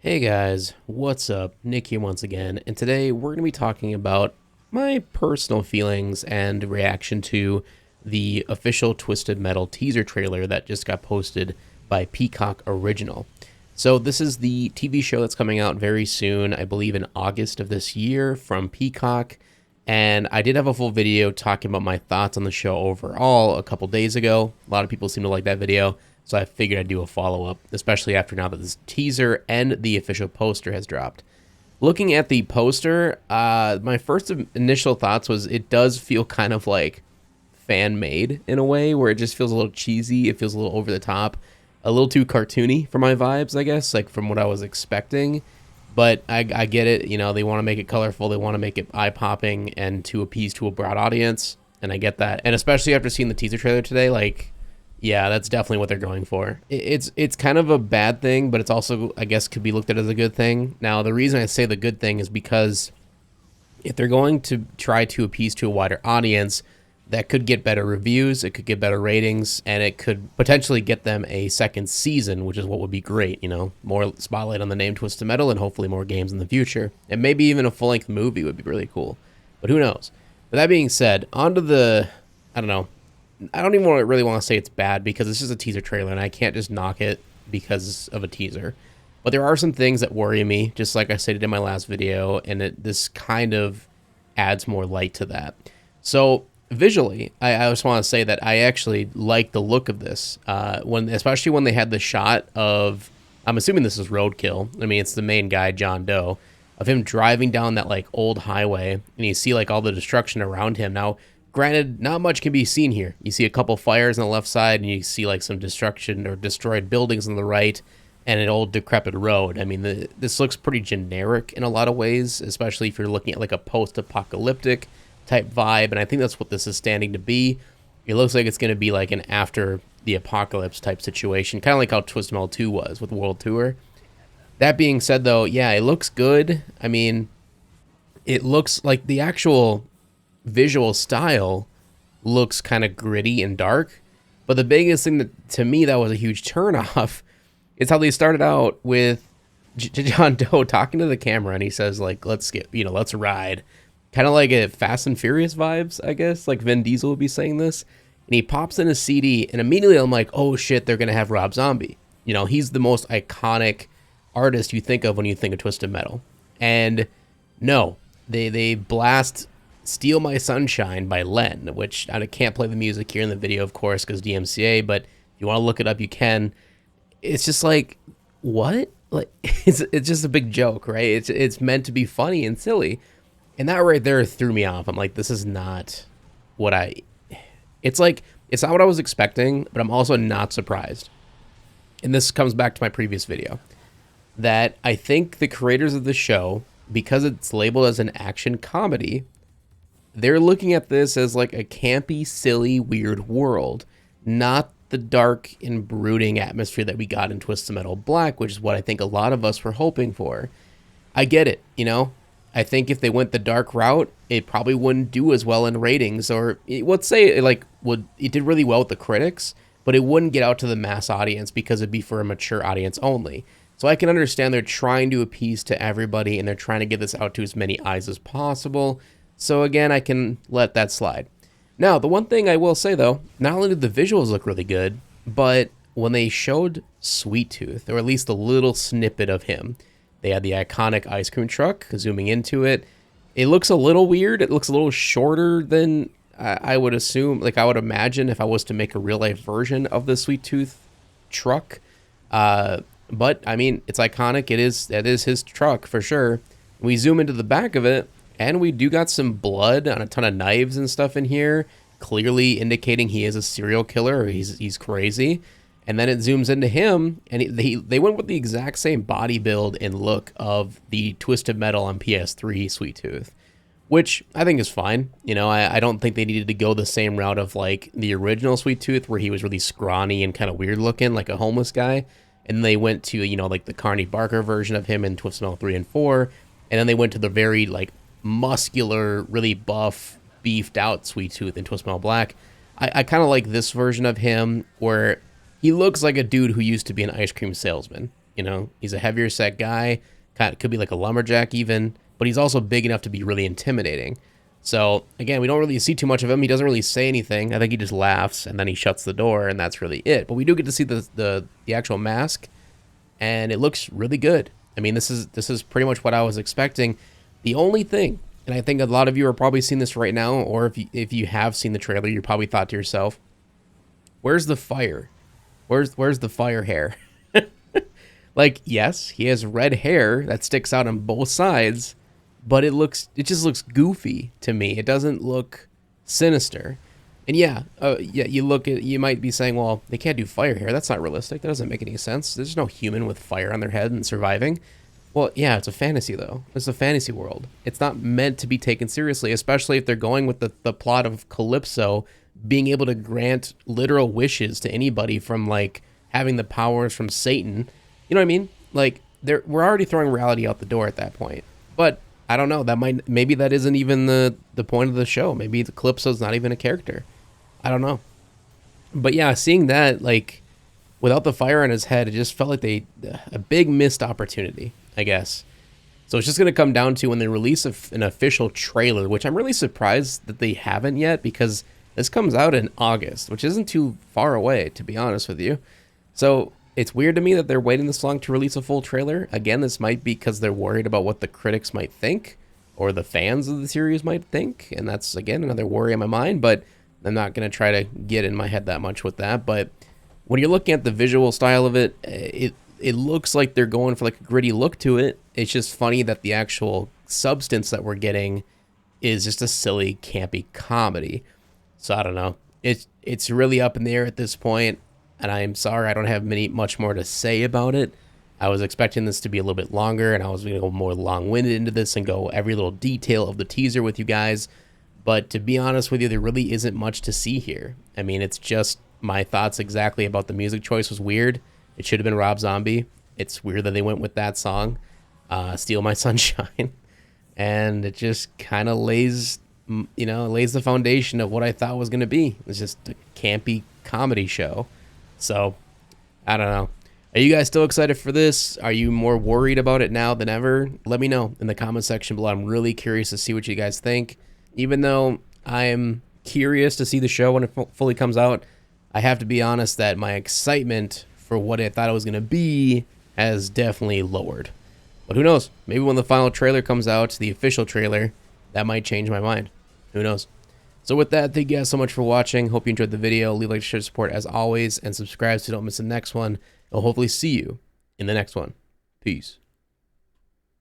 Hey guys, what's up? Nick here once again, and today we're going to be talking about my personal feelings and reaction to the official Twisted Metal teaser trailer that just got posted by Peacock Original. So this is the TV show that's coming out very soon, I believe in August of this year from Peacock, and I did have a full video talking about my thoughts on the show overall a couple days ago. A lot of people seem to like that video. So I figured I'd do a follow-up, especially after now that this teaser and the official poster has dropped. Looking at the poster, my first initial thoughts was it does feel kind of like fan-made in a way, where it just feels a little cheesy. It feels a little over the top, a little too cartoony for my vibes, I guess, like from what I was expecting. But I get it. You know, they want to make it colorful. They want to make it eye-popping and to appease to a broad audience. And I get that. And especially after seeing the teaser trailer today, like, yeah, that's definitely what they're going for. It's kind of a bad thing, but it's also, I guess, could be looked at as a good thing. Now, the reason I say the good thing is because if they're going to try to appease to a wider audience, that could get better reviews, it could get better ratings, and it could potentially get them a second season, which is what would be great, you know? More spotlight on the name Twisted Metal and hopefully more games in the future. And maybe even a full-length movie would be really cool. But who knows? With that being said, on to the, I don't know, I don't even really want to say it's bad because it's just a teaser trailer and I can't just knock it because of a teaser. But there are some things that worry me, just like I stated in my last video, and this kind of adds more light to that. So visually, I just want to say that I actually like the look of this, especially when they had the shot of, I'm assuming this is Roadkill. I mean, it's the main guy, John Doe, of him driving down that like old highway, and you see like all the destruction around him. Now, granted, not much can be seen here. You see a couple fires on the left side, and you see like some destruction or destroyed buildings on the right, and an old decrepit road. I mean, this looks pretty generic in a lot of ways, especially if you're looking at like a post-apocalyptic type vibe, and I think that's what this is standing to be. It looks like it's going to be like an after the apocalypse type situation, kind of like how Twisted Metal 2 was with World Tour. That being said, though, yeah, it looks good. I mean, it looks like the actual visual style looks kind of gritty and dark, but the biggest thing that to me that was a huge turnoff is how they started out with John Doe talking to the camera, and he says like, let's ride, kind of like a Fast and Furious vibes, I guess, like Vin Diesel would be saying this. And he pops in a CD, and immediately I'm like, oh shit, they're gonna have Rob Zombie. You know, he's the most iconic artist you think of when you think of Twisted Metal. And no, they blast Steal My Sunshine by Len, which I can't play the music here in the video, of course, because DMCA, but if you want to look it up, you can. It's just like, what? Like, it's just a big joke, right? It's meant to be funny and silly. And that right there threw me off. I'm like, this is not what it's like, it's not what I was expecting, but I'm also not surprised. And this comes back to my previous video, that I think the creators of the show, because it's labeled as an action comedy, they're looking at this as like a campy, silly, weird world, not the dark and brooding atmosphere that we got in Twisted Metal Black, which is what I think a lot of us were hoping for. I get it, you know? I think if they went the dark route, it probably wouldn't do as well in ratings, or let's say it did really well with the critics, but it wouldn't get out to the mass audience because it'd be for a mature audience only. So I can understand they're trying to appease to everybody and they're trying to get this out to as many eyes as possible. So again, I can let that slide. Now, the one thing I will say though, not only did the visuals look really good, but when they showed Sweet Tooth, or at least a little snippet of him, they had the iconic ice cream truck zooming into it. It looks a little weird. It looks a little shorter than I would assume, like I would imagine if I was to make a real life version of the Sweet Tooth truck. But I mean, it's iconic. That is his truck for sure. We zoom into the back of it, and we do got some blood on a ton of knives and stuff in here, clearly indicating he is a serial killer, or he's crazy. And then it zooms into him, and they went with the exact same body build and look of the Twisted Metal on PS3 Sweet Tooth, which I think is fine. You know, I don't think they needed to go the same route of like the original Sweet Tooth, where he was really scrawny and kind of weird looking, like a homeless guy. And they went to, you know, like the Carney Barker version of him in Twisted Metal 3 and 4. And then they went to the very like muscular, really buff, beefed out Sweet Tooth in Twisted Metal Black. I kind of like this version of him, where he looks like a dude who used to be an ice cream salesman. You know, he's a heavier set guy, kind of, could be like a lumberjack even, but he's also big enough to be really intimidating. So again, we don't really see too much of him. He doesn't really say anything. I think he just laughs and then he shuts the door, and that's really it. But we do get to see the actual mask, and it looks really good. I mean, this is pretty much what I was expecting. The only thing, and I think a lot of you are probably seeing this right now, or if you have seen the trailer, you probably thought to yourself, "Where's the fire? Where's the fire hair?" Like, yes, he has red hair that sticks out on both sides, but it just looks goofy to me. It doesn't look sinister. And yeah, you might be saying, well, they can't do fire hair. That's not realistic. That doesn't make any sense. There's no human with fire on their head and surviving. Well, yeah, it's a fantasy though. It's a fantasy world. It's not meant to be taken seriously, especially if they're going with the plot of Calypso being able to grant literal wishes to anybody, from like having the powers from Satan. You know what I mean? Like, we're already throwing reality out the door at that point. But I don't know. Maybe that isn't even the point of the show. Maybe the Calypso's not even a character. I don't know. But yeah, seeing that, like, without the fire on his head, it just felt like a big missed opportunity, I guess. So it's just going to come down to when they release an official trailer, which I'm really surprised that they haven't yet, because this comes out in August, which isn't too far away, to be honest with you. So it's weird to me that they're waiting this long to release a full trailer. Again, this might be because they're worried about what the critics might think, or the fans of the series might think. And that's, again, another worry in my mind, but I'm not going to try to get in my head that much with that. But when you're looking at the visual style of it, it looks like they're going for like a gritty look to it. It's just funny that the actual substance that we're getting is just a silly, campy comedy. So I don't know. It's really up in the air at this point, and I'm sorry I don't have much more to say about it. I was expecting this to be a little bit longer, and I was going to go more long-winded into this and go every little detail of the teaser with you guys. But to be honest with you, there really isn't much to see here. I mean, it's just my thoughts exactly about the music choice was weird. It should have been Rob Zombie. It's weird that they went with that song, Steal My Sunshine. And it just kind of lays the foundation of what I thought was going to be. It's just a campy comedy show. So, I don't know. Are you guys still excited for this? Are you more worried about it now than ever? Let me know in the comment section below. I'm really curious to see what you guys think. Even though I am curious to see the show when it fully comes out, I have to be honest that my excitement for what I thought it was going to be has definitely lowered. But who knows? Maybe when the final trailer comes out, the official trailer, that might change my mind. Who knows? So with that, thank you guys so much for watching. Hope you enjoyed the video. Leave a like, share, support as always, and subscribe so you don't miss the next one. I'll hopefully see you in the next one. Peace.